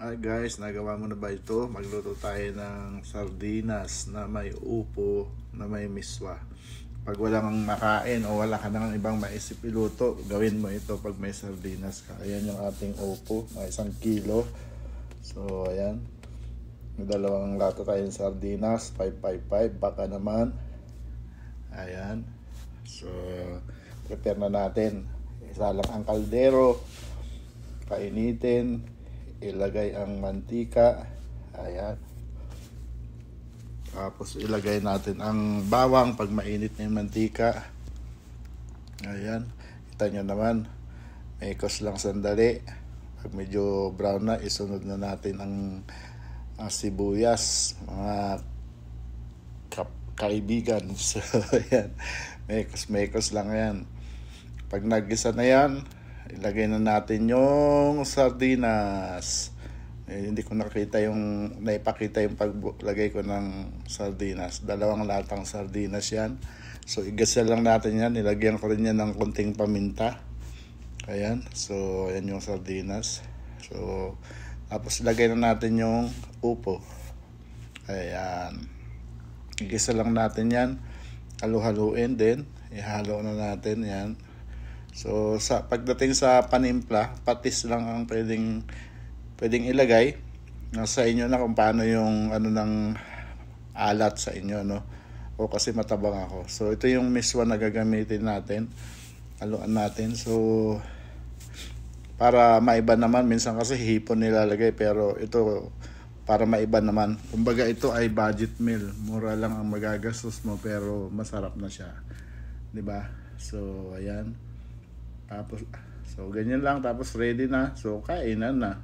Hi guys, nagawa mo na ba ito? Magluto tayo ng sardinas na may upo, na may miswa. Pag wala kang makain o wala ka nang ibang maisip iluto, gawin mo ito pag may sardinas ka. Ayan yung ating upo, na 1 kilo. So ayan, may dalawang lata tayong sardinas, 555, baka naman. Ayan, so prepare na natin. Isa lang ang kaldero, painitin, ilagay ang mantika. Ayan, tapos ilagay natin ang bawang pag mainit na yung mantika. Ayan, kita nyo naman, may ikos lang sandali. Pag medyo brown na, isunod na natin ang sibuyas, mga kaibigan. So ayan, may ikos lang yan. Pag nagisa na yan, ilagay na natin yung sardinas. Hindi ko naipakita yung paglagay ko ng sardinas. 2 latang sardinas yan. So igasa lang natin yan. Nilagyan ko rin yan ng konting paminta. Ayan, so ayan yung sardinas. So tapos ilagay na natin yung upo. Ayan, igisa lang natin yan. Halu-haluin din. Ihalo na natin yan. So pagdating sa panimpla, patis lang ang pwedeng ilagay. Nasa inyo na kung paano yung ng alat sa inyo, no? O kasi matabang ako. So ito yung miswa na gagamitin natin. Haluan natin. So para maiba naman, minsan kasi hipon nilalagay, pero ito para maiba naman. Kumbaga ito ay budget meal. Mura lang ang magagastos mo pero masarap na siya. 'Di ba? So ayan. Tapos, so ganyan lang, tapos ready na. So kainan na.